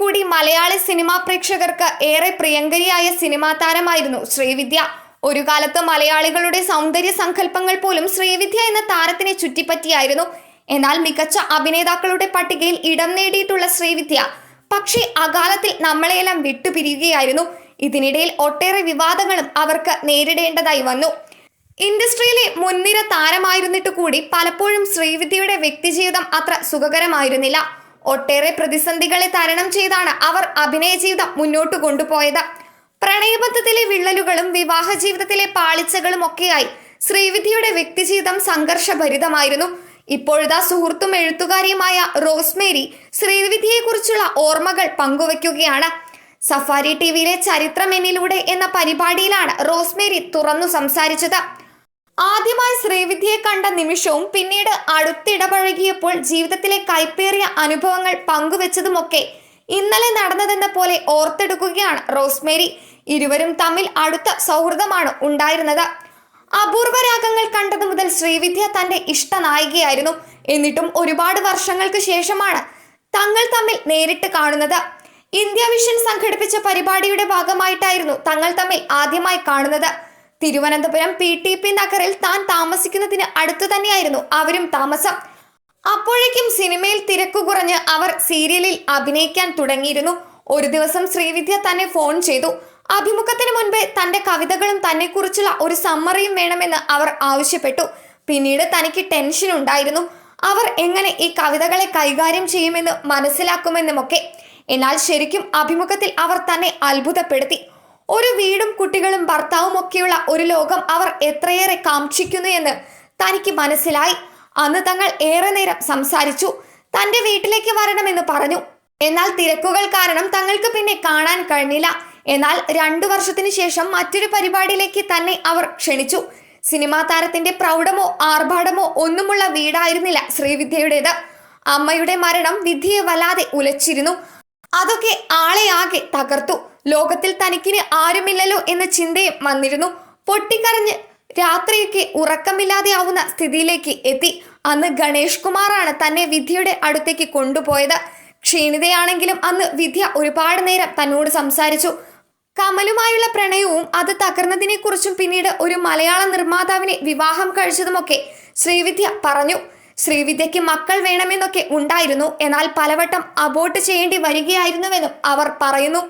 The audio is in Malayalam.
കൂടി മലയാളി സിനിമാ പ്രേക്ഷകർക്ക് ഏറെ പ്രിയങ്കരിയായ സിനിമാ താരമായിരുന്നു ശ്രീവിദ്യ. ഒരു കാലത്ത് മലയാളികളുടെ സൗന്ദര്യ സങ്കല്പങ്ങൾ പോലും ശ്രീവിദ്യ എന്ന താരത്തിനെ ചുറ്റിപ്പറ്റിയായിരുന്നു. എന്നാൽ മികച്ച അഭിനേതാക്കളുടെ പട്ടികയിൽ ഇടം നേടിയിട്ടുള്ള ശ്രീവിദ്യ പക്ഷേ അകാലത്തിൽ നമ്മളെയെല്ലാം വിട്ടുപിരിയുകയായിരുന്നു. ഇതിനിടയിൽ ഒട്ടേറെ വിവാദങ്ങളും അവർക്ക് നേരിടേണ്ടതായി വന്നു. ഇൻഡസ്ട്രിയിലെ മുൻനിര താരമായിരുന്നിട്ട് കൂടി പലപ്പോഴും ശ്രീവിദ്യയുടെ വ്യക്തിജീവിതം അത്ര സുഖകരമായിരുന്നില്ല. ഒട്ടേറെ പ്രതിസന്ധികളെ തരണം ചെയ്താണ് അവർ അഭിനയ ജീവിതം മുന്നോട്ട് കൊണ്ടുപോയത്. പ്രണയബന്ധത്തിലെ വിള്ളലുകളും വിവാഹ ജീവിതത്തിലെ പാളിച്ചകളും ഒക്കെയായി ശ്രീവിദ്യയുടെ വ്യക്തിജീവിതം സംഘർഷഭരിതമായിരുന്നു. ഇപ്പോഴത്തെ സുഹൃത്തും എഴുത്തുകാരിയുമായ റോസ്മേരി ശ്രീവിദ്യയെക്കുറിച്ചുള്ള ഓർമ്മകൾ പങ്കുവയ്ക്കുകയാണ്. സഫാരി ടിവിയിലെ ചരിത്രം എന്നിലൂടെ എന്ന പരിപാടിയിലാണ് റോസ്മേരി തുറന്നു സംസാരിച്ചത്. ആദ്യമായി ശ്രീവിദ്യയെ കണ്ട നിമിഷവും പിന്നീട് അടുത്തിടപഴകിയപ്പോൾ ജീവിതത്തിലെ കൈപ്പേറിയ അനുഭവങ്ങൾ പങ്കുവെച്ചതുമൊക്കെ ഇന്നലെ നടന്നതെന്ന പോലെ ഓർത്തെടുക്കുകയാണ് റോസ്മേരി. ഇരുവരും തമ്മിൽ അടുത്ത സൗഹൃദമാണ് ഉണ്ടായിരുന്നത്. അപൂർവ രാഗങ്ങൾ കണ്ടതു മുതൽ ശ്രീവിദ്യ തന്റെ ഇഷ്ടനായികയായിരുന്നു. എന്നിട്ടും ഒരുപാട് വർഷങ്ങൾക്ക് ശേഷമാണ് തങ്ങൾ തമ്മിൽ നേരിട്ട് കാണുന്നത്. ഇന്ത്യ വിഷൻ സംഘടിപ്പിച്ച പരിപാടിയുടെ ഭാഗമായിട്ടായിരുന്നു തങ്ങൾ തമ്മിൽ ആദ്യമായി കാണുന്നത്. തിരുവനന്തപുരം PTP നഗറിൽ താൻ താമസിക്കുന്നതിന് അടുത്തു തന്നെയായിരുന്നു അവരും താമസം. അപ്പോഴേക്കും സിനിമയിൽ തിരക്കു കുറഞ്ഞ് അവർ സീരിയലിൽ അഭിനയിക്കാൻ തുടങ്ങിയിരുന്നു. ഒരു ദിവസം ശ്രീവിദ്യ തന്നെ ഫോൺ ചെയ്തു. അഭിമുഖത്തിന് മുൻപേ തന്റെ കവിതകളും തന്നെക്കുറിച്ചുള്ള ഒരു സമ്മറിയും വേണമെന്ന് അവർ ആവശ്യപ്പെട്ടു. പിന്നീട് തനിക്ക് ടെൻഷൻ ഉണ്ടായിരുന്നു, അവർ എങ്ങനെ ഈ കവിതകളെ കൈകാര്യം ചെയ്യുമെന്ന് മനസ്സിലാക്കുമെന്നുമൊക്കെ. എന്നാൽ ശരിക്കും അഭിമുഖത്തിൽ അവർ തന്നെ അത്ഭുതപ്പെടുത്തി. ഒരു വീടും കുട്ടികളും ഭർത്താവും ഒക്കെയുള്ള ഒരു ലോകം അവർ എത്രയേറെ കാക്ഷിക്കുന്നു എന്ന് തനിക്ക് മനസ്സിലായി. അന്ന് തങ്ങൾ ഏറെ നേരം സംസാരിച്ചു. തന്റെ വീട്ടിലേക്ക് വരണമെന്ന് പറഞ്ഞു. എന്നാൽ തിരക്കുകൾ കാരണം തങ്ങൾക്ക് പിന്നെ കാണാൻ കഴിഞ്ഞില്ല. എന്നാൽ 2 വർഷത്തിന് ശേഷം മറ്റൊരു പരിപാടിയിലേക്ക് തന്നെ അവർ ക്ഷണിച്ചു. സിനിമാ താരത്തിന്റെ പ്രൗഢമോ ആർഭാടമോ ഒന്നുമുള്ള വീടായിരുന്നില്ല ശ്രീവിദ്യയുടേത്. അമ്മയുടെ മരണം വിധിയെ വല്ലാതെ ഉലച്ചിരുന്നു. അതൊക്കെ ആളെ ആകെ തകർത്തു. ലോകത്തിൽ തനിക്കിന് ആരുമില്ലല്ലോ എന്ന ചിന്തയും വന്നിരുന്നു. പൊട്ടിക്കരഞ്ഞ് രാത്രിയൊക്കെ ഉറക്കമില്ലാതെ ആവുന്ന സ്ഥിതിയിലേക്ക് എത്തി. അന്ന് ഗണേഷ് കുമാറാണ് തന്നെ വിദ്യയുടെ അടുത്തേക്ക് കൊണ്ടുപോയത്. ക്ഷീണിതയാണെങ്കിലും അന്ന് വിദ്യ ഒരുപാട് നേരം തന്നോട് സംസാരിച്ചു. കമലുമായുള്ള പ്രണയവും അത് തകർന്നതിനെ കുറിച്ചും പിന്നീട് ഒരു മലയാള നിർമ്മാതാവിനെ വിവാഹം കഴിച്ചതുമൊക്കെ ശ്രീവിദ്യ പറഞ്ഞു. ശ്രീവിദ്യയ്ക്ക് മക്കൾ വേണമെന്നൊക്കെ ഉണ്ടായിരുന്നു. എന്നാൽ പലവട്ടം അബോർട്ട് ചെയ്യേണ്ടി വരികയായിരുന്നുവെന്നും അവർ പറയുന്നു.